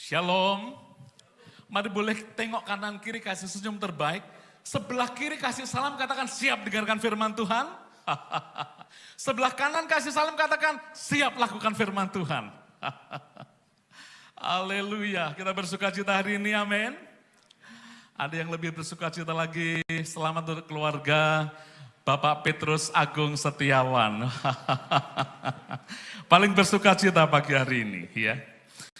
Shalom. Mari boleh tengok kanan kiri, kasih senyum terbaik. Sebelah kiri kasih salam, katakan siap dengarkan firman Tuhan. Sebelah kanan kasih salam, katakan siap lakukan firman Tuhan. Haleluya, kita bersuka cita hari ini, amin. Ada yang lebih bersuka cita lagi, selamat untuk keluarga Bapak Petrus Agung Setiawan. Paling bersuka cita pagi hari ini, ya.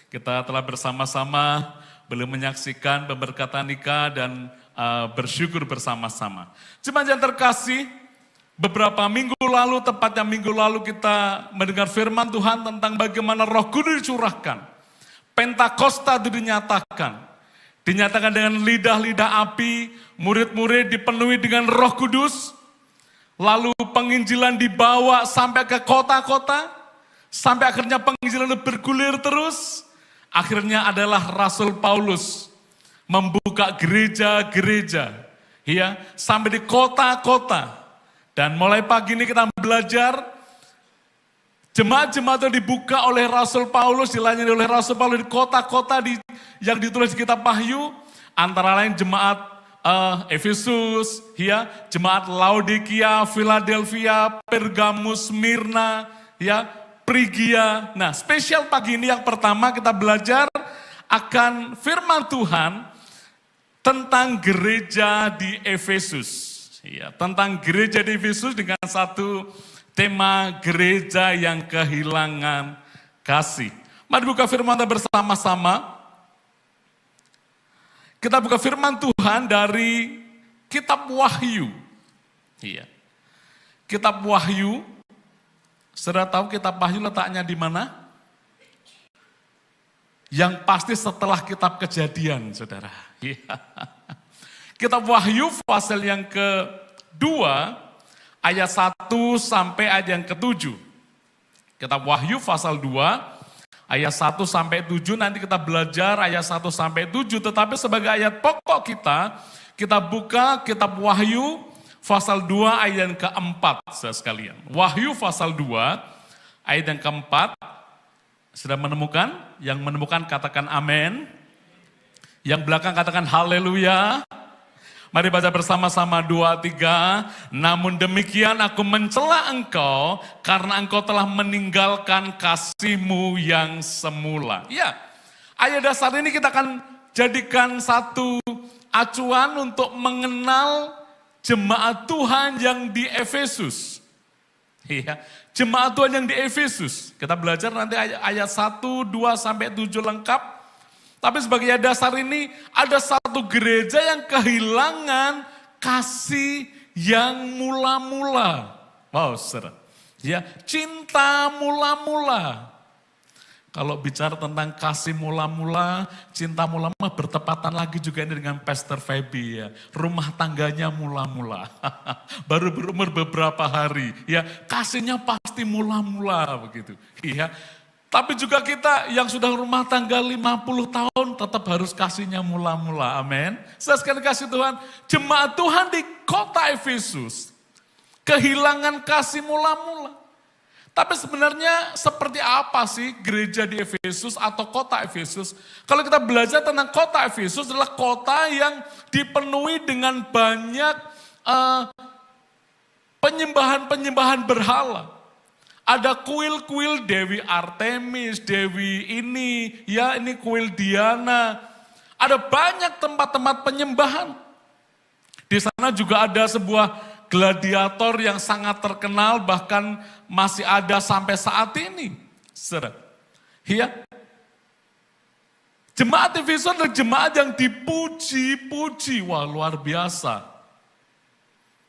Kita telah bersama-sama belum menyaksikan pemberkatan nikah dan bersyukur bersama-sama. Jemaat yang terkasih, beberapa minggu lalu, tepatnya minggu lalu kita mendengar firman Tuhan tentang bagaimana Roh Kudus dicurahkan. Pentakosta itu dinyatakan. Dinyatakan dengan lidah-lidah api, murid-murid dipenuhi dengan Roh Kudus. Lalu penginjilan dibawa sampai ke kota-kota. Sampai akhirnya penginjilan itu bergulir terus. Akhirnya adalah Rasul Paulus membuka gereja-gereja, ya, sampai di kota-kota. Dan mulai pagi ini kita belajar jemaat-jemaat itu dibuka oleh Rasul Paulus, dilayani oleh Rasul Paulus di kota-kota yang ditulis di kitab Wahyu, antara lain jemaat Efesus, ya, jemaat Laodikia, Philadelphia, Pergamus, Smyrna, ya, Prigia. Nah, spesial pagi ini yang pertama kita belajar akan firman Tuhan tentang gereja di Efesus. Ya, tentang gereja di Efesus dengan satu tema gereja yang kehilangan kasih. Mari buka firman Tuhan bersama-sama. Kita buka firman Tuhan dari kitab Wahyu. Iya. Kitab Wahyu. Saudara tahu kitab Wahyu letaknya di mana? Yang pasti setelah kitab Kejadian, saudara. Kitab Wahyu pasal yang kedua, ayat 1 sampai ayat yang ke-7. Kitab Wahyu pasal 2, ayat 1 sampai 7, nanti kita belajar ayat 1 sampai 7. Tetapi sebagai ayat pokok kita buka kitab Wahyu, pasal 2 ayat yang keempat, saudara sekalian. Wahyu pasal 2 ayat yang keempat. Sudah menemukan? Yang menemukan katakan amin. Yang belakang katakan haleluya. Mari baca bersama-sama 2, 3. Namun demikian aku mencela engkau karena engkau telah meninggalkan kasihmu yang semula. Ya, ayat dasar ini kita akan jadikan satu acuan untuk mengenal jemaat Tuhan yang di Efesus. Iya, jemaat Tuhan yang di Efesus. Kita belajar nanti ayat 1, 2 sampai 7 lengkap. Tapi sebagai dasar ini ada satu gereja yang kehilangan kasih yang mula-mula. Wow, saudara. Ya, cinta mula-mula. Kalau bicara tentang kasih mula-mula, cinta mula-mula bertepatan lagi juga ini dengan Pastor Feby, ya. Rumah tangganya mula-mula. Baru berumur beberapa hari, ya. Kasihnya pasti mula-mula begitu. Iya. Tapi juga kita yang sudah rumah tangga 50 tahun tetap harus kasihnya mula-mula. Amin. Saya sekali kasih Tuhan, jemaat Tuhan di kota Efesus kehilangan kasih mula-mula. Tapi sebenarnya seperti apa sih gereja di Efesus atau kota Efesus? Kalau kita belajar tentang kota Efesus adalah kota yang dipenuhi dengan banyak penyembahan-penyembahan berhala. Ada kuil-kuil Dewi Artemis, Dewi ini, ya ini kuil Diana. Ada banyak tempat-tempat penyembahan. Di sana juga ada sebuah gladiator yang sangat terkenal, bahkan masih ada sampai saat ini. Saudara, ya. Jemaat Efesus adalah jemaat yang dipuji-puji. Wah, luar biasa.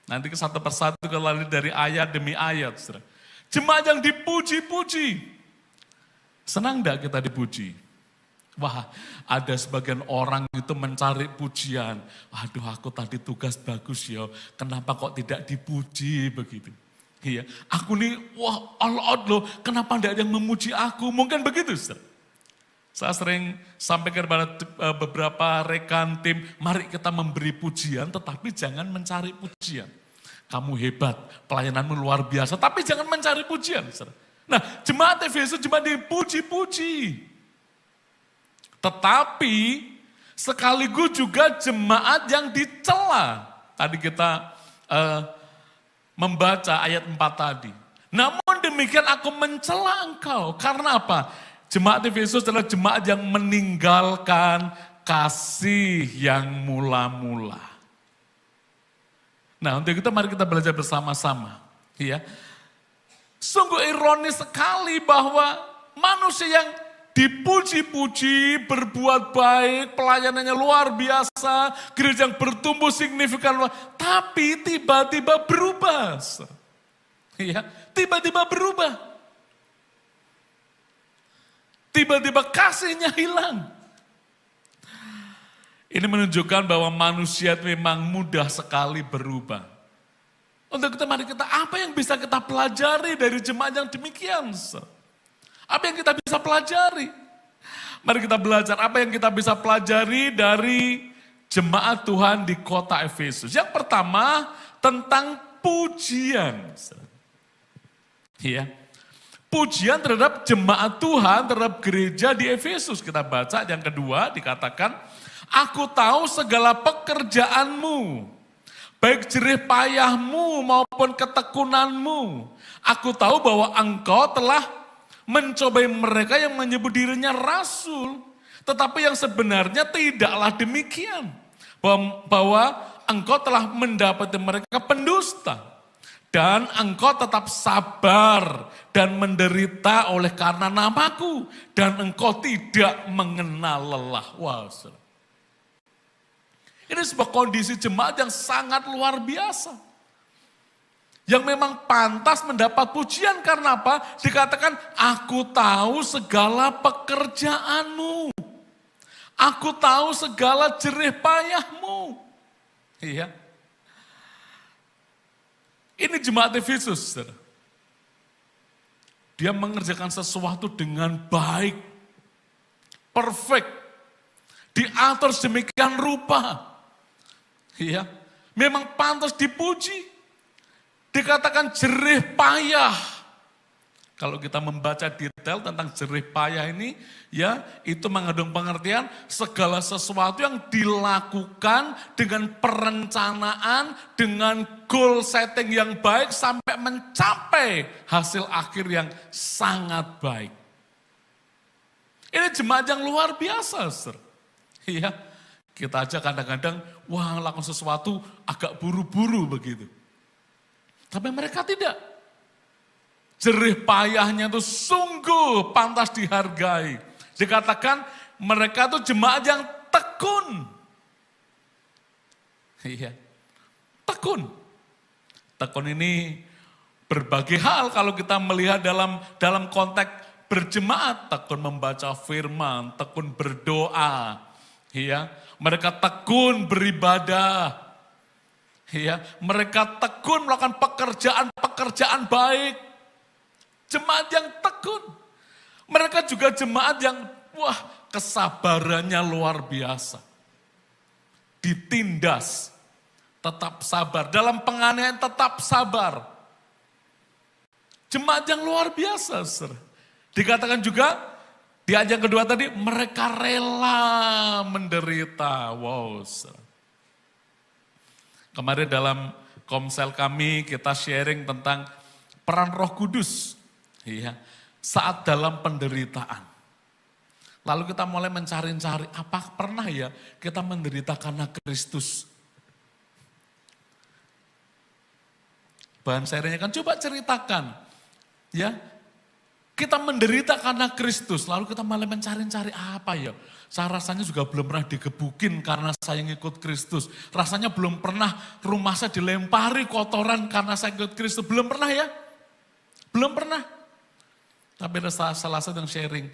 Nanti ke satu persatu kembali dari ayat demi ayat. Saudara. Jemaat yang dipuji-puji. Senang enggak kita dipuji? Wah, ada sebagian orang itu mencari pujian. Aduh, aku tadi tugas bagus ya, kenapa kok tidak dipuji begitu. Iya, aku nih, wah all out loh, kenapa tidak ada yang memuji aku? Mungkin begitu, Ustaz. Saya sering sampaikan kepada beberapa rekan tim, mari kita memberi pujian, tetapi jangan mencari pujian. Kamu hebat, pelayananmu luar biasa, tapi jangan mencari pujian. Ustaz. Nah, jemaat Efesus cuma dipuji-puji. Tetapi sekaligus juga jemaat yang dicela. Tadi kita membaca ayat 4 tadi. Namun demikian aku mencela engkau. Karena apa? Jemaat Efesus adalah jemaat yang meninggalkan kasih yang mula-mula. Nah, untuk itu mari kita belajar bersama-sama. Ya. Sungguh ironis sekali bahwa manusia yang dipuji-puji, berbuat baik, pelayanannya luar biasa, gereja yang bertumbuh signifikan, tapi tiba-tiba berubah. Ya, tiba-tiba berubah. Tiba-tiba kasihnya hilang. Ini menunjukkan bahwa manusia memang mudah sekali berubah. Untuk itu mari kita, apa yang bisa kita pelajari dari jemaat yang demikian? Apa yang kita bisa pelajari? Mari kita belajar apa yang kita bisa pelajari dari jemaat Tuhan di kota Efesus. Yang pertama, tentang pujian. Ya. Pujian terhadap jemaat Tuhan, terhadap gereja di Efesus. Kita baca yang kedua dikatakan, aku tahu segala pekerjaanmu, baik jerih payahmu maupun ketekunanmu. Aku tahu bahwa engkau telah mencobai mereka yang menyebut dirinya rasul, tetapi yang sebenarnya tidaklah demikian. Bahwa engkau telah mendapati mereka pendusta. Dan engkau tetap sabar dan menderita oleh karena namaku. Dan engkau tidak mengenal lelah. Wow, ini sebuah kondisi jemaat yang sangat luar biasa. Yang memang pantas mendapat pujian karena apa? Dikatakan, aku tahu segala pekerjaanmu. Aku tahu segala jerih payahmu. Iya. Ini jemaat Efesus. Dia mengerjakan sesuatu dengan baik. Perfect. Diatur sedemikian rupa. Iya. Memang pantas dipuji. Dikatakan jerih payah. Kalau kita membaca detail tentang jerih payah ini, ya itu mengandung pengertian segala sesuatu yang dilakukan dengan perencanaan, dengan goal setting yang baik sampai mencapai hasil akhir yang sangat baik. Ini jemaat yang luar biasa, Sir. Iya, kita aja kadang-kadang, wah lakukan sesuatu agak buru-buru begitu. Tapi mereka tidak. Jerih payahnya itu sungguh pantas dihargai. Dikatakan mereka itu jemaat yang tekun. Iya, tekun. Tekun ini berbagai hal kalau kita melihat dalam konteks berjemaat. Tekun membaca firman, tekun berdoa. Iya, mereka tekun beribadah. Iya, mereka tekun melakukan pekerjaan baik. Jemaat yang tekun. Mereka juga jemaat yang, wah kesabarannya luar biasa. Ditindas, tetap sabar. Dalam penganiayaan tetap sabar. Jemaat yang luar biasa, Sir. Dikatakan juga, di ayat yang kedua tadi, mereka rela menderita. Wow, Sir. Kemarin dalam komsel kami, kita sharing tentang peran Roh Kudus. Iya, saat dalam penderitaan. Lalu kita mulai mencari-cari, apa pernah ya kita menderita karena Kristus? Bahan sharingnya kan coba ceritakan. Ya, kita menderita karena Kristus, lalu kita mulai mencari-cari apa ya? Saya rasanya juga belum pernah digebukin karena saya ngikut Kristus. Rasanya belum pernah rumah saya dilempari kotoran karena saya ngikut Kristus. Belum pernah ya? Belum pernah. Tapi ada salah satu yang sharing,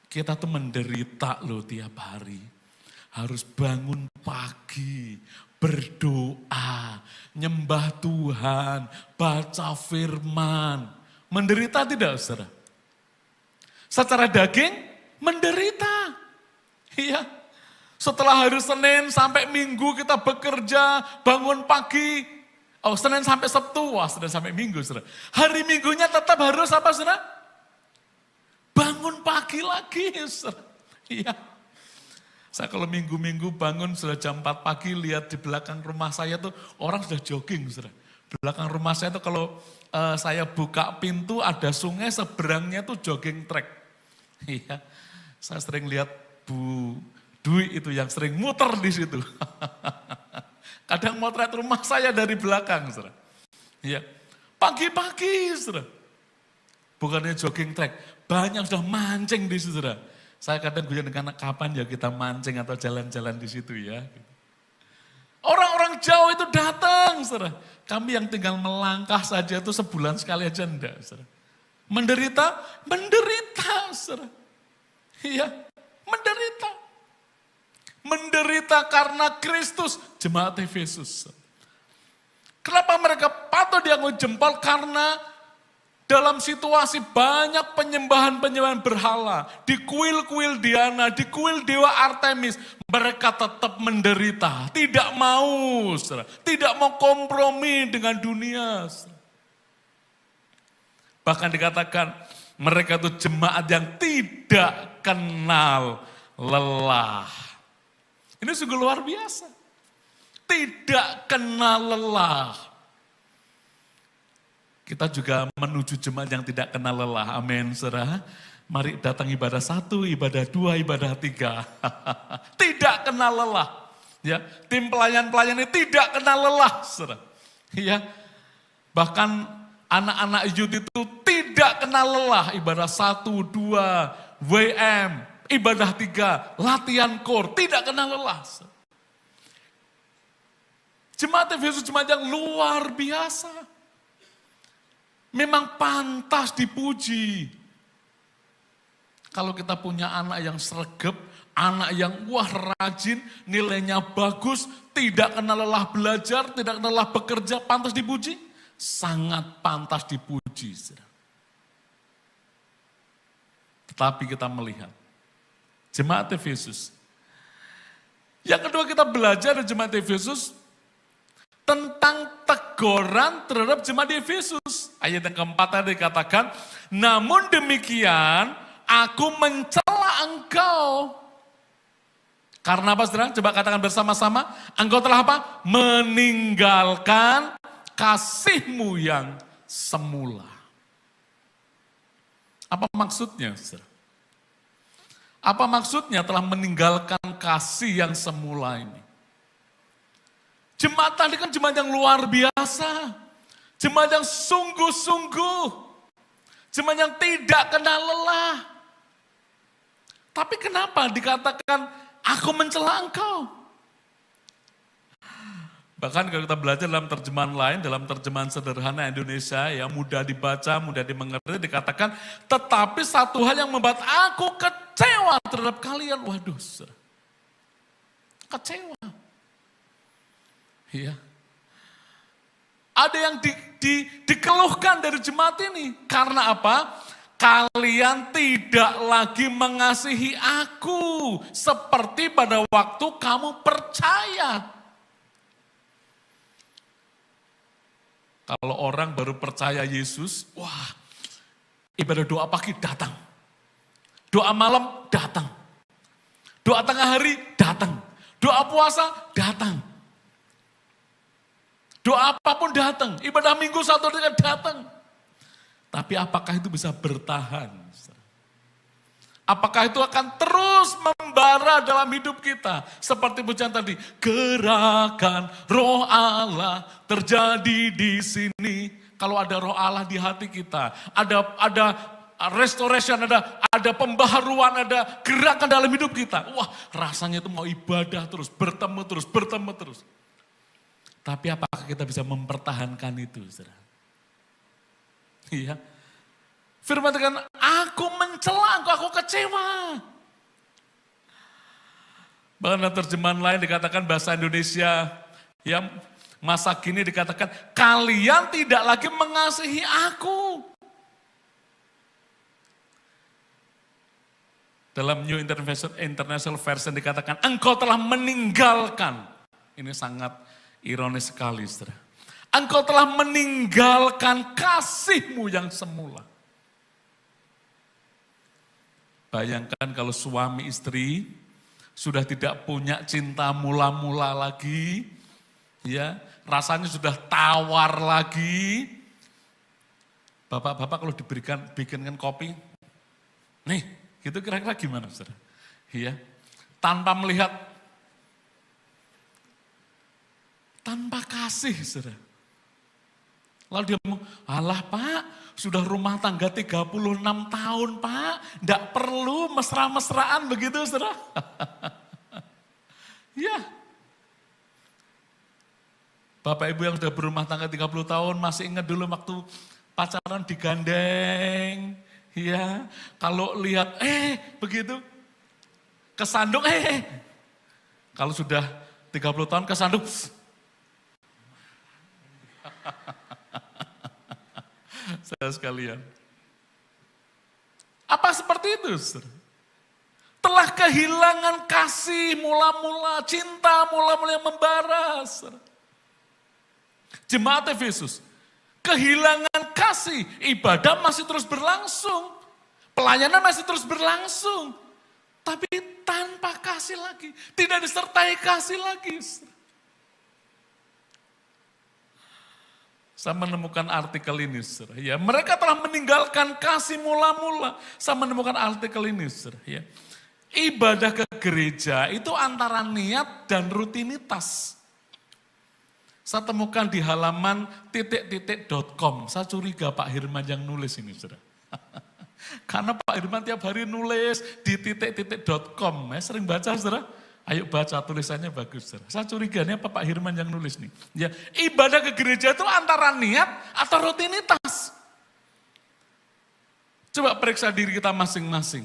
kita tuh menderita loh tiap hari. Harus bangun pagi, berdoa, nyembah Tuhan, baca firman. Menderita tidak, saudara? Secara daging, menderita. Iya. Setelah hari Senin sampai Minggu kita bekerja, bangun pagi. Oh, Senin sampai Sabtu, wah Senin sampai Minggu, saudara. Hari Minggunya tetap harus apa, saudara? Bangun pagi lagi, iya. Saya kalau minggu-minggu bangun sudah jam 4 pagi, lihat di belakang rumah saya tuh orang sudah jogging. Saudara. Belakang rumah saya tuh kalau saya buka pintu ada sungai, seberangnya tuh jogging track. Iya, saya sering lihat Bu Dwi itu yang sering muter di situ. Kadang motret rumah saya dari belakang. Saudara. Iya, pagi-pagi, saudara. Bukannya jogging track, banyak sudah mancing di situ, saudara. Saya kadang guyon dengan kapan ya kita mancing atau jalan-jalan di situ ya. Orang-orang jauh itu datang, saudara. Kami yang tinggal melangkah saja itu sebulan sekali aja enggak, saudara. Menderita, saudara. Iya, menderita. Menderita karena Kristus, jemaat Efesus. Kenapa mereka patut diangkat jempol? Karena dalam situasi banyak penyembahan-penyembahan berhala, di kuil-kuil Diana, di kuil Dewa Artemis, mereka tetap menderita, tidak mau, tidak mau kompromi dengan dunia. Bahkan dikatakan mereka itu jemaat yang tidak kenal lelah. Ini sungguh luar biasa. Tidak kenal lelah. Kita juga menuju jemaat yang tidak kenal lelah. Amin, saudara. Mari datang ibadah 1, ibadah 2, ibadah 3. Tidak kenal lelah. Ya, tim pelayan-pelayan ini tidak kenal lelah, saudara. Ya, bahkan anak-anak youth itu tidak kenal lelah. Ibadah 1, 2, WM, ibadah 3, latihan core, tidak kenal lelah. Saudara. Jemaat Efesus jemaat yang luar biasa. Memang pantas dipuji. Kalau kita punya anak yang sregep, anak yang rajin, nilainya bagus, tidak kenal lelah belajar, tidak kenal lelah bekerja, pantas dipuji? Sangat pantas dipuji. Tetapi kita melihat, jemaat Efesus. Yang kedua kita belajar dari jemaat Efesus, tentang teguran terhadap jemaat di Efesus. Ayat yang keempat tadi dikatakan, namun demikian aku mencela engkau. Karena apa saudara? Coba katakan bersama-sama, engkau telah apa? Meninggalkan kasihmu yang semula. Apa maksudnya saudara? Apa maksudnya telah meninggalkan kasih yang semula ini? Jemaat tadi kan jemaat yang luar biasa. Jemaat yang sungguh-sungguh. Jemaat yang tidak kenal lelah. Tapi kenapa dikatakan aku mencela engkau? Bahkan kalau kita belajar dalam terjemahan lain, dalam terjemahan sederhana Indonesia yang mudah dibaca, mudah dimengerti, dikatakan tetapi satu hal yang membuat aku kecewa terhadap kalian. Waduh, kecewa. Iya. Ada yang dikeluhkan dari jemaat ini. Karena apa? Kalian tidak lagi mengasihi aku. Seperti pada waktu kamu percaya. Kalau orang baru percaya Yesus, wah, ibadah doa pagi datang. Doa malam datang. Doa tengah hari datang. Doa puasa datang. Doa apapun datang, ibadah minggu satu dengan datang. Tapi apakah itu bisa bertahan? Apakah itu akan terus membara dalam hidup kita? Seperti pujian tadi, gerakan roh Allah terjadi di sini. Kalau ada roh Allah di hati kita, ada restoration, ada pembaharuan, ada gerakan dalam hidup kita. Wah, rasanya itu mau ibadah terus, bertemu terus. Tapi apakah kita bisa mempertahankan itu, saudara? Iya. Firman Tuhan, aku mencela, aku kecewa. Bahkan dalam terjemahan lain dikatakan bahasa Indonesia, ya masa kini dikatakan, kalian tidak lagi mengasihi aku. Dalam New International Version dikatakan, engkau telah meninggalkan. Ini sangat ironis sekali, saudara. Engkau telah meninggalkan kasihmu yang semula. Bayangkan kalau suami istri sudah tidak punya cinta mula-mula lagi, ya, rasanya sudah tawar lagi. Bapak-bapak kalau bikinkan kopi, nih, gitu kira-kira gimana, saudara? Ya, tanpa melihat, tanpa kasih, saudara. Lalu dia ngomong, alah Pak, sudah rumah tangga 36 tahun Pak, enggak perlu mesra-mesraan begitu saudara. Ya, Bapak Ibu yang sudah berumah tangga 30 tahun masih ingat dulu waktu pacaran digandeng. Ya, kalau lihat begitu, kesandung kalau sudah 30 tahun kesandung. Saya sekalian. Apa seperti itu? Telah kehilangan kasih mula-mula, cinta mula-mula yang membara. Jemaat Efesus, kehilangan kasih, ibadah masih terus berlangsung, pelayanan masih terus berlangsung, tapi tanpa kasih lagi, tidak disertai kasih lagi. Saya menemukan artikel ini, saudara. Ya, mereka telah meninggalkan kasih mula-mula. Saya menemukan artikel ini, saudara. Ya. Ibadah ke gereja itu antara niat dan rutinitas. Saya temukan di halaman .com. Saya curiga Pak Hirman yang nulis ini, saudara. Karena Pak Hirman tiap hari nulis di .com. Saya sering baca, saudara. Ayo baca, tulisannya bagus. Saya curiga ini apa Pak Hirman yang nulis nih. Ya, ibadah ke gereja itu antara niat atau rutinitas. Coba periksa diri kita masing-masing.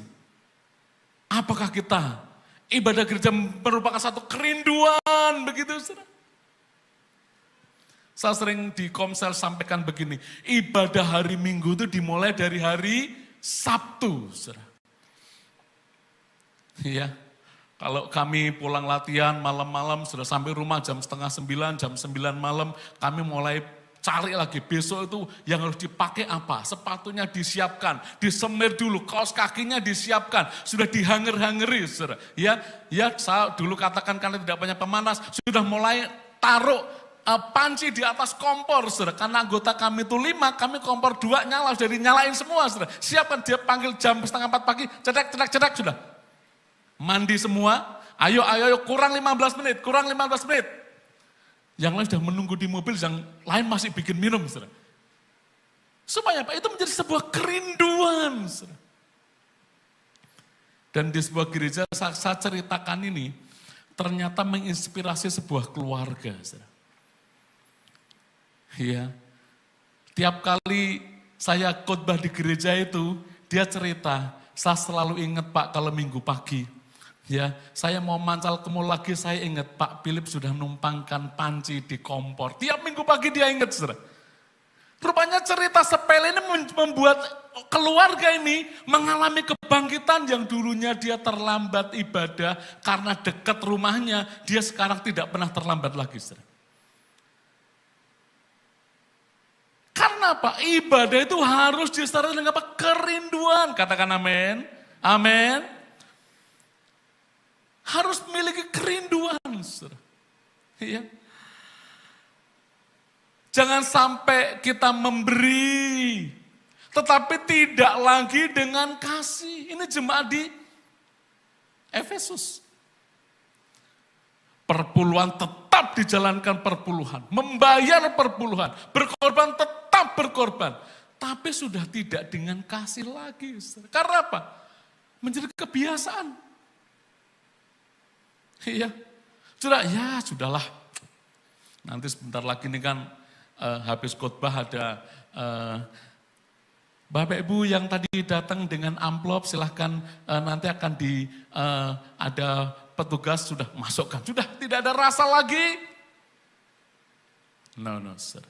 Apakah kita ibadah gereja merupakan satu kerinduan begitu, saudara? Saya sering di Komsel sampaikan begini, ibadah hari Minggu itu dimulai dari hari Sabtu, saudara. Iya. Kalau kami pulang latihan malam-malam sudah sampai rumah jam 8:30, jam 9 malam, kami mulai cari lagi besok itu yang harus dipakai apa. Sepatunya disiapkan, disemir dulu, kaos kakinya disiapkan, sudah dihanger-hangeri. Ya, saya dulu katakan karena tidak banyak pemanas, sudah mulai taruh panci di atas kompor, saudara. Karena anggota kami itu 5, kami kompor 2 nyala, sudah dinyalain semua, saudara. Siapkan, dia panggil jam 3:30 pagi, cedak, sudah. Mandi semua, ayo, kurang 15 menit. Yang lain sudah menunggu di mobil, yang lain masih bikin minum. Saudara. Supaya Pak, itu menjadi sebuah kerinduan. Saudara. Dan di sebuah gereja, saya ceritakan ini, ternyata menginspirasi sebuah keluarga. Saudara. Ya, tiap kali saya khotbah di gereja itu, dia cerita, saya selalu ingat Pak kalau Minggu pagi, ya, saya mau mancal ke mall lagi, saya ingat Pak Philip sudah numpangkan panci di kompor. Tiap Minggu pagi dia ingat, saudara. Rupanya cerita sepele ini membuat keluarga ini mengalami kebangkitan yang dulunya dia terlambat ibadah karena dekat rumahnya, dia sekarang tidak pernah terlambat lagi, saudara. Karena apa? Ibadah itu harus disertai dengan apa? Kerinduan. Katakan amin. Amin. Harus memiliki kerinduan. Ya. Jangan sampai kita memberi, tetapi tidak lagi dengan kasih. Ini jemaat di Efesus. Perpuluhan tetap dijalankan perpuluhan, membayar perpuluhan, berkorban tetap berkorban. Tapi sudah tidak dengan kasih lagi. Karena apa? Menjadi kebiasaan. Iya, sudahlah. Nanti sebentar lagi ini kan habis khotbah ada Bapak Ibu yang tadi datang dengan amplop silahkan nanti akan ada petugas sudah masukkan. Sudah tidak ada rasa lagi. No, sir.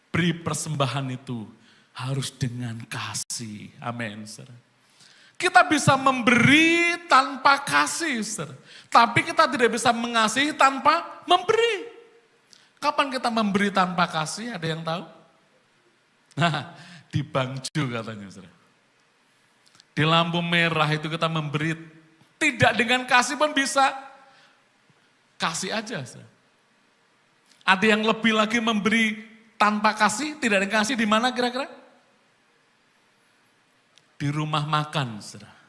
Beri persembahan itu harus dengan kasih. Amin, sir. Kita bisa memberi tanpa kasih, saudara. Tapi kita tidak bisa mengasihi tanpa memberi. Kapan kita memberi tanpa kasih, ada yang tahu? Nah, di Bangju katanya, saudara. Di lampu merah itu kita memberi Tidak dengan kasih pun bisa. Kasih aja. Ada yang lebih lagi memberi tanpa kasih, tidak ada kasih di mana kira-kira? Di rumah makan, saudara.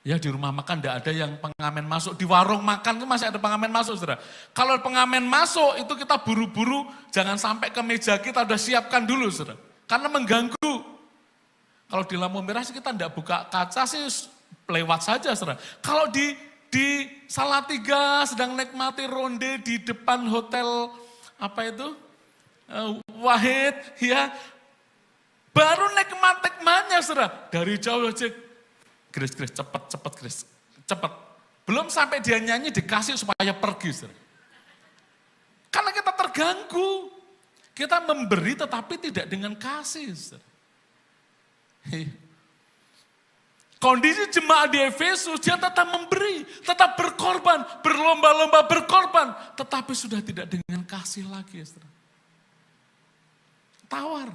Ya di rumah makan tidak ada yang pengamen masuk. Di warung makan itu masih ada pengamen masuk, saudara. Kalau pengamen masuk itu kita buru-buru, jangan sampai ke meja kita udah siapkan dulu, saudara. Karena mengganggu. Kalau di lampu merah sih kita tidak buka kaca sih lewat saja, saudara. Kalau di Salatiga sedang nikmati ronde di depan hotel apa itu? Wahid, ya. Baru nikmatnya, saudara. Dari jauh aja. Grace, cepet, Grace. Cepet. Belum sampai dia nyanyi dikasih supaya pergi. Saudara. Karena kita terganggu. Kita memberi tetapi tidak dengan kasih. Saudara. Kondisi jemaat di Efesus, dia tetap memberi, tetap berkorban, berlomba-lomba berkorban. Tetapi sudah tidak dengan kasih lagi. Saudara. Tawar.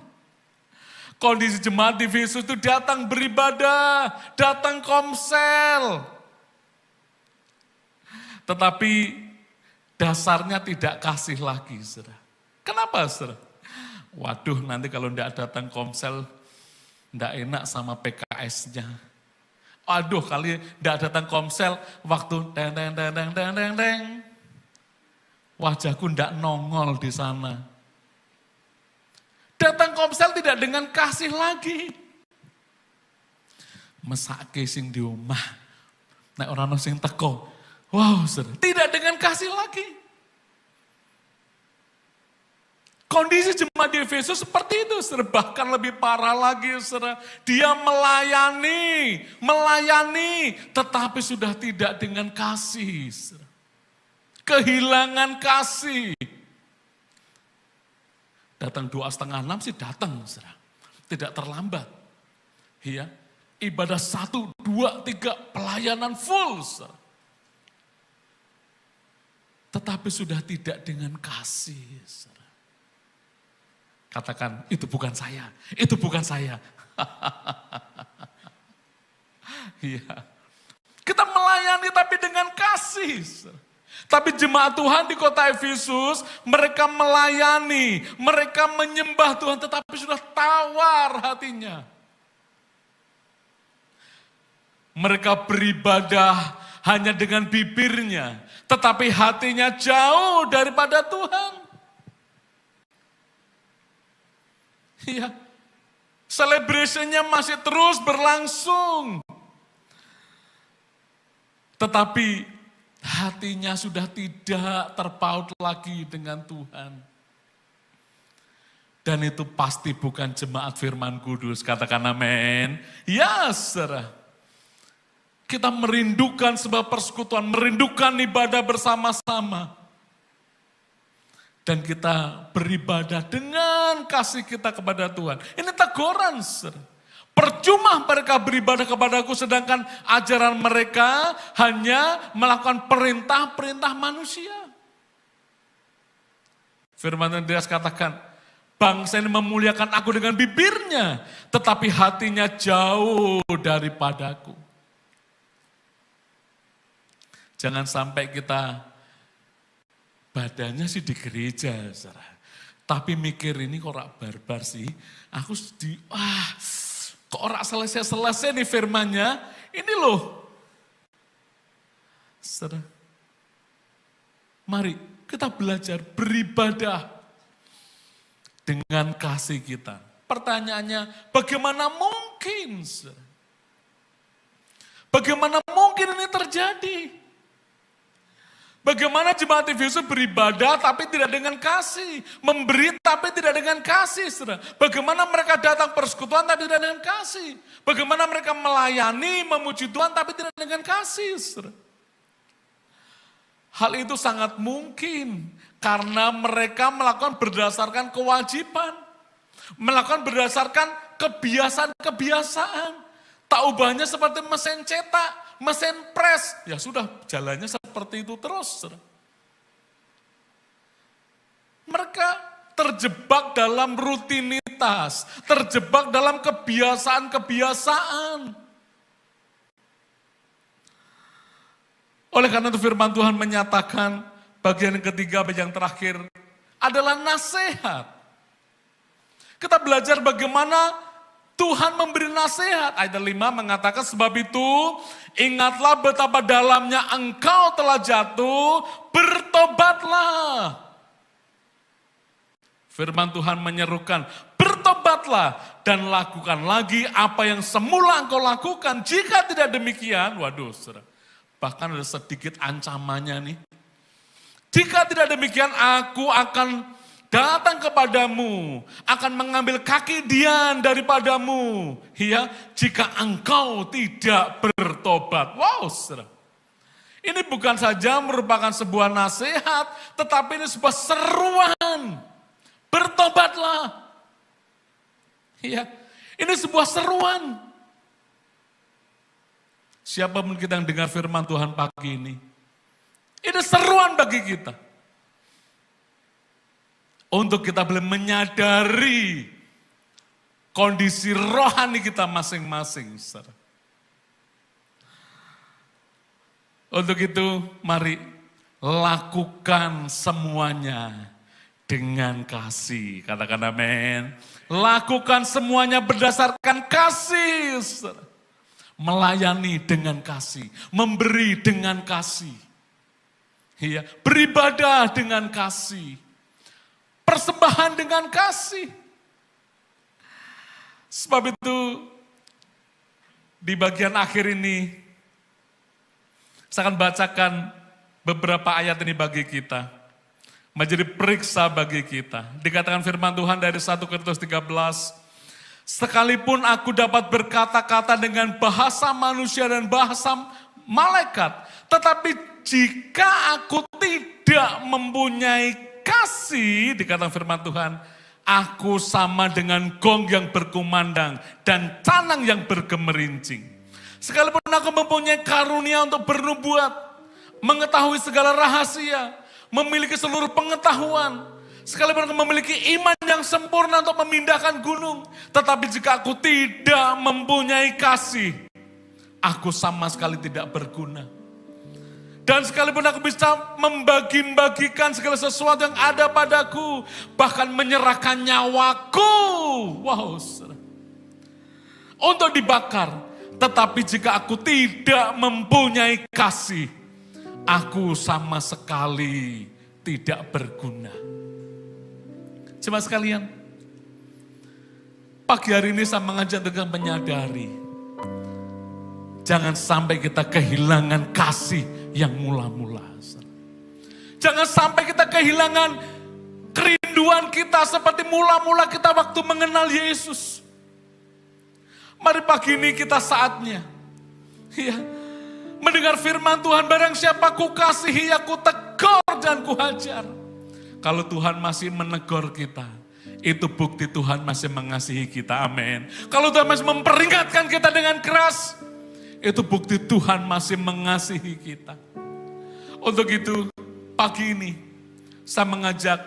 Kondisi jemaat di Efesus itu datang beribadah, datang komsel. Tetapi dasarnya tidak kasih lagi, saudara. Kenapa, saudara? Waduh, nanti kalau tidak datang komsel, tidak enak sama PKS-nya. Waduh, kali tidak datang komsel, waktu deng, wajahku tidak nongol di sana. Datang komsel tidak dengan kasih lagi. Mesake sing di omah. Nek orang sing teko. Wow, saudara. Tidak dengan kasih lagi. Kondisi jemaat di Efesus seperti itu, saudara. Bahkan lebih parah lagi, saudara. Dia melayani, tetapi sudah tidak dengan kasih, saudara. Kehilangan kasih. Datang 5:30 sih datang, saudara. Tidak terlambat. Ya, ibadah 1, 2, 3, pelayanan full, saudara. Tetapi sudah tidak dengan kasih, saudara. Katakan, itu bukan saya, itu bukan saya. Iya. Kita melayani tapi dengan kasih, saudara. Tapi jemaat Tuhan di kota Efesus, mereka melayani, mereka menyembah Tuhan, tetapi sudah tawar hatinya. Mereka beribadah hanya dengan bibirnya, tetapi hatinya jauh daripada Tuhan. Iya, celebrationnya masih terus berlangsung. Tetapi hatinya sudah tidak terpaut lagi dengan Tuhan. Dan itu pasti bukan jemaat firman kudus. Katakan amin. Ya, saudara. Kita merindukan sebuah persekutuan, merindukan ibadah bersama-sama. Dan kita beribadah dengan kasih kita kepada Tuhan. Ini teguran, saudara. Percuma mereka beribadah kepadaku sedangkan ajaran mereka hanya melakukan perintah-perintah manusia. Firman Andreas katakan, bangsa ini memuliakan aku dengan bibirnya, tetapi hatinya jauh daripadaku. Jangan sampai kita badannya sih di gereja, saudara. Tapi mikir ini kok rak barbar sih, aku kok orang selesai nih firmannya, ini loh. Saudara, mari kita belajar beribadah dengan kasih kita. Pertanyaannya, bagaimana mungkin? Saudara? Bagaimana mungkin ini terjadi? Bagaimana jemaat Efesus beribadah tapi tidak dengan kasih. Memberi tapi tidak dengan kasih. Saudara. Bagaimana mereka datang persekutuan tapi tidak dengan kasih. Bagaimana mereka melayani, memuji Tuhan tapi tidak dengan kasih. Saudara. Hal itu sangat mungkin karena mereka melakukan berdasarkan kewajiban. Melakukan berdasarkan kebiasaan-kebiasaan. Tak ubahnya seperti mesin cetak, mesin pres. Ya sudah jalannya seperti itu terus. Mereka terjebak dalam rutinitas, terjebak dalam kebiasaan-kebiasaan. Oleh karena itu firman Tuhan menyatakan bagian yang ketiga, bagian yang terakhir adalah nasihat. Kita belajar bagaimana Tuhan memberi nasihat. Ayat 5 mengatakan, sebab itu ingatlah betapa dalamnya engkau telah jatuh, bertobatlah. Firman Tuhan menyerukan, bertobatlah dan lakukan lagi apa yang semula engkau lakukan. Jika tidak demikian, waduh saudara, bahkan ada sedikit ancamannya nih. Jika tidak demikian, aku akan datang kepadamu, akan mengambil kaki Dian daripadamu. Ya, jika engkau tidak bertobat. Wow, saudara. Ini bukan saja merupakan sebuah nasihat, tetapi ini sebuah seruan. Bertobatlah. Ya, ini sebuah seruan. Siapapun kita yang dengar firman Tuhan pagi ini seruan bagi kita. Untuk kita boleh menyadari kondisi rohani kita masing-masing. Untuk itu mari lakukan semuanya dengan kasih. Katakan amin. Lakukan semuanya berdasarkan kasih. Melayani dengan kasih. Memberi dengan kasih. Iya, beribadah dengan kasih. Persembahan dengan kasih. Sebab itu di bagian akhir ini saya akan bacakan beberapa ayat ini bagi kita. Menjadi periksa bagi kita. Dikatakan firman Tuhan dari 1 Korintus 13. Sekalipun aku dapat berkata-kata dengan bahasa manusia dan bahasa malaikat. Tetapi jika aku tidak mempunyai kasih, dikatakan firman Tuhan, aku sama dengan gong yang berkumandang dan canang yang bergemerincing. Sekalipun aku mempunyai karunia untuk bernubuat, mengetahui segala rahasia, memiliki seluruh pengetahuan, sekalipun aku memiliki iman yang sempurna untuk memindahkan gunung, tetapi jika aku tidak mempunyai kasih, aku sama sekali tidak berguna. Dan sekalipun aku bisa membagi-bagikan segala sesuatu yang ada padaku, bahkan menyerahkan nyawaku, wow, untuk dibakar. Tetapi jika aku tidak mempunyai kasih, aku sama sekali tidak berguna. Jemaat sekalian, pagi hari ini saya mengajak dengan menyadari, jangan sampai kita kehilangan kasih yang mula-mula. Jangan sampai kita kehilangan kerinduan kita seperti mula-mula kita waktu mengenal Yesus. Mari pagi ini kita saatnya mendengar firman Tuhan, barang siapa ku kasihi, aku tegur dan ku hajar. Kalau Tuhan masih menegur kita, itu bukti Tuhan masih mengasihi kita, amin. Kalau Tuhan masih memperingatkan kita dengan keras, itu bukti Tuhan masih mengasihi kita. Untuk itu, pagi ini saya mengajak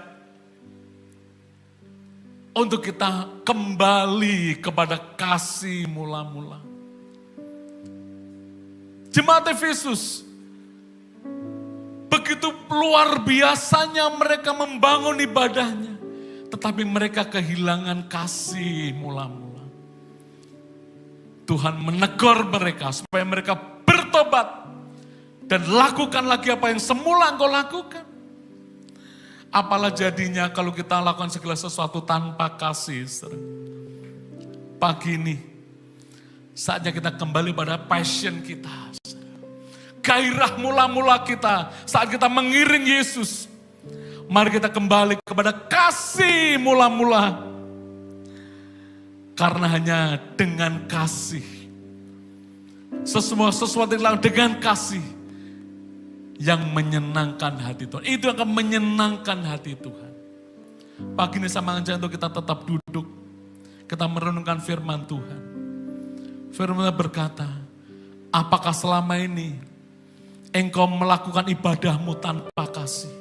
untuk kita kembali kepada kasih mula-mula. Jemaat Efesus, begitu luar biasanya mereka membangun ibadahnya, tetapi mereka kehilangan kasih mula-mula. Tuhan menegur mereka supaya mereka bertobat dan lakukan lagi apa yang semula engkau lakukan. Apalah jadinya kalau kita lakukan segala sesuatu tanpa kasih. Pagi ini saatnya kita kembali pada passion kita. Gairah mula-mula kita saat kita mengiring Yesus. Mari kita kembali kepada kasih mula-mula. Karena hanya dengan kasih, sesuatu yang dengan kasih yang menyenangkan hati Tuhan. Itu akan menyenangkan hati Tuhan. Pagi ini saya mengajak untuk kita tetap duduk. Kita merenungkan firman Tuhan. Firman Tuhan berkata, apakah selama ini engkau melakukan ibadahmu tanpa kasih?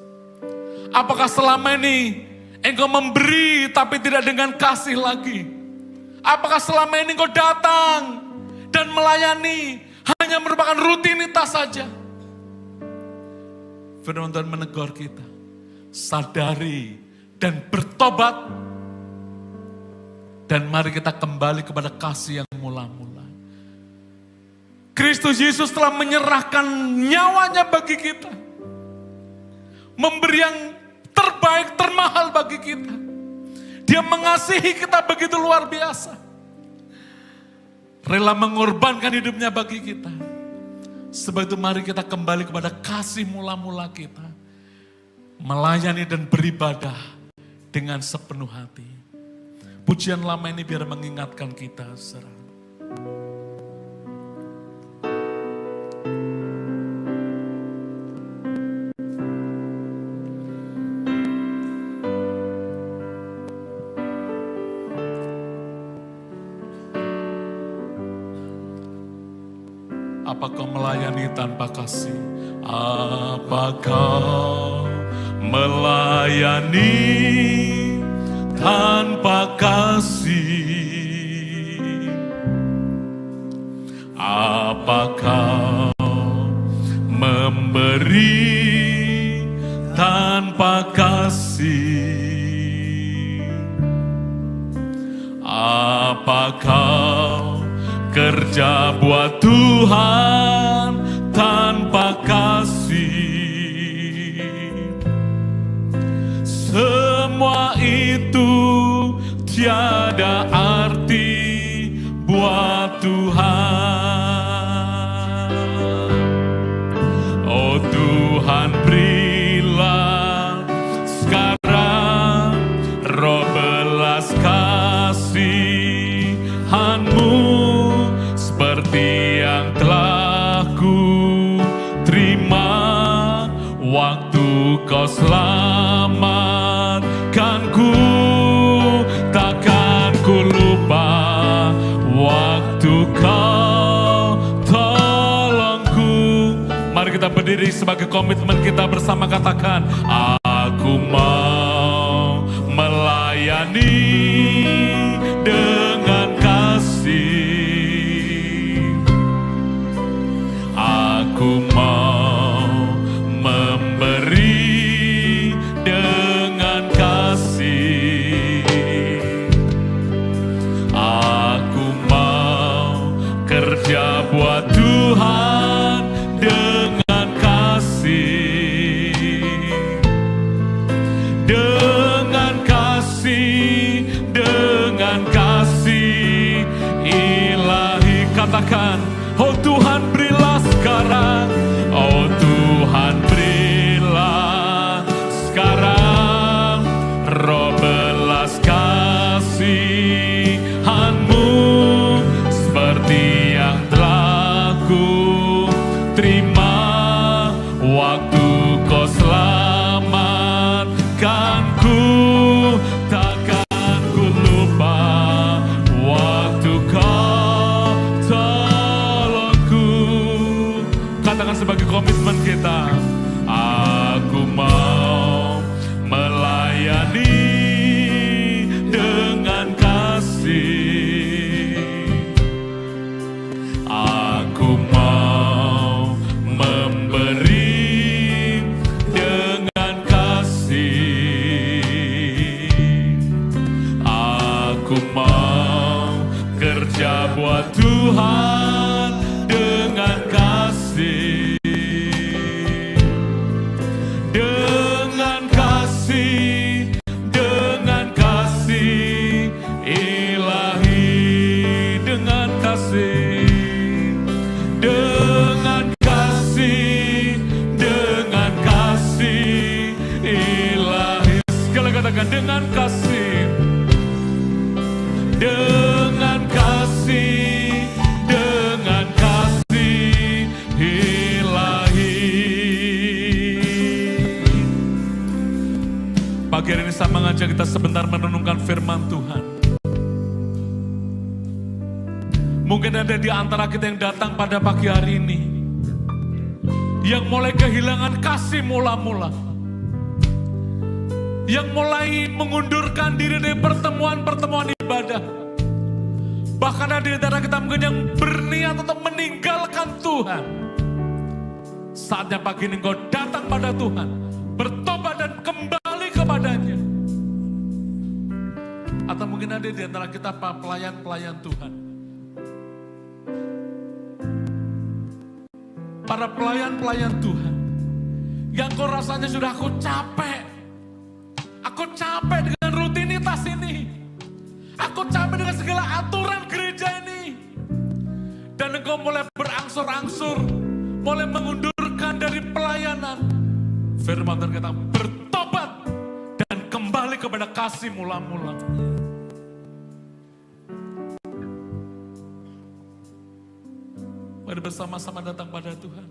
Apakah selama ini engkau memberi tapi tidak dengan kasih lagi? Apakah selama ini engkau datang dan melayani hanya merupakan rutinitas saja? Firman Tuhan menegur kita, sadari dan bertobat, dan mari kita kembali kepada kasih yang mula-mula. Kristus Yesus telah menyerahkan nyawanya bagi kita, memberi yang terbaik, termahal bagi kita. Dia mengasihi kita begitu luar biasa, rela mengorbankan hidupnya bagi kita. Sebab itu mari kita kembali kepada kasih mula-mula kita, melayani dan beribadah dengan sepenuh hati. Pujian lama ini biar mengingatkan kita, saudara. Apakah melayani tanpa kasih? Apakah melayani tanpa kasih? Apakah memberi tanpa kasih? Apakah kerja buat Tuhan tanpa kasih? Semua itu tiada arti buat Tuhan. Oh Tuhan, berilah sekarang roh belas kasihan-Mu seperti yang telah ku terima waktu Kau selamatkanku. Takkan ku lupa waktu Kau tolongku. Mari kita berdiri sebagai komitmen kita bersama, katakan, aku mau melayani dengan kasih. Aku mau memberi dengan kasih. Aku mau kerja buat Tuhan dengan kasih. Dengan kasih, dengan kasih ilahi. Katakan, oh Tuhan, berilah sekarang. Oh Tuhan, berilah sekarang roh belas kasihan-Mu seperti yang telah ku terima waktu Kau selamatkanku. Takkan ku lupa waktu Kau tolongku. Katakan sebagai komitmen kita, aku mau melayani dengan kasih. Aku mau memberi dengan kasih. Aku mau kerja buat Tuhan dengan kasih. Dengan kasih, dengan kasih ilahi. Dengan kasih, dengan kasih, dengan kasih ilahi. Sekali katakan, dengan kasih, dengan kasih, dengan kasih ilahi. Pagi hari ini saya mengajak kita sebentar merenungkan firman Tuhan. Mungkin ada di antara kita yang datang pada pagi hari ini, yang mulai kehilangan kasih mula-mula, yang mulai mengundurkan diri dari pertemuan-pertemuan ibadah. Bahkan ada di antara kita mungkin yang berniat untuk meninggalkan Tuhan. Saatnya pagi ini engkau datang pada Tuhan, bertobat dan kembali kepadanya. Atau mungkin ada di antara kita pelayan-pelayan Tuhan. Para pelayan-pelayan Tuhan, yang kau rasanya sudah aku capek. Aku capek dengan rutinitas ini. Aku capek dengan segala aturan gereja ini. Dan engkau mulai berangsur-angsur, mulai mengundurkan dari pelayanan. Firman Tuhan kata, bertobat dan kembali kepada kasih mula-mula. Mari bersama-sama datang pada Tuhan.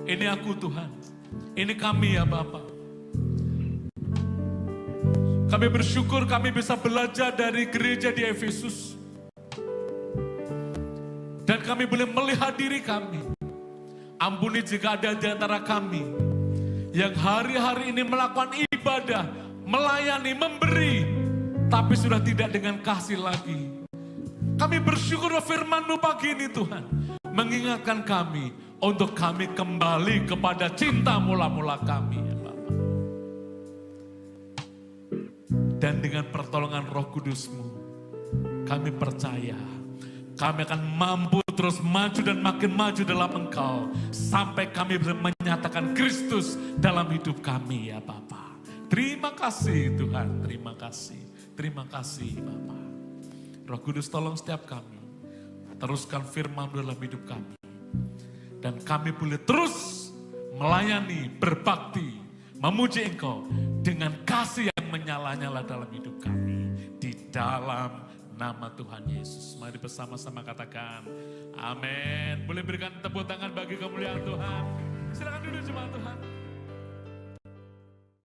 Ini aku Tuhan, ini kami ya Bapa. Kami bersyukur kami bisa belajar dari gereja di Efesus. Dan kami boleh melihat diri kami. Ampuni jika ada di antara kami yang hari-hari ini melakukan ibadah, melayani, memberi, tapi sudah tidak dengan kasih lagi. Kami bersyukur firman-Mu pagi ini Tuhan, mengingatkan kami untuk kami kembali kepada cinta mula-mula kami ya Bapak. Dan dengan pertolongan Roh Kudus-Mu, kami percaya kami akan mampu terus maju dan makin maju dalam Engkau sampai kami bisa menyatakan Kristus dalam hidup kami ya Bapak. Terima kasih Tuhan, terima kasih. Terima kasih Bapak. Roh Kudus tolong setiap kami, teruskan firman dalam hidup kami. Dan kami boleh terus melayani, berbakti, memuji Engkau dengan kasih yang menyala-nyala dalam hidup kami. Di dalam nama Tuhan Yesus. Mari bersama-sama katakan, amin. Boleh berikan tepuk tangan bagi kemuliaan Tuhan.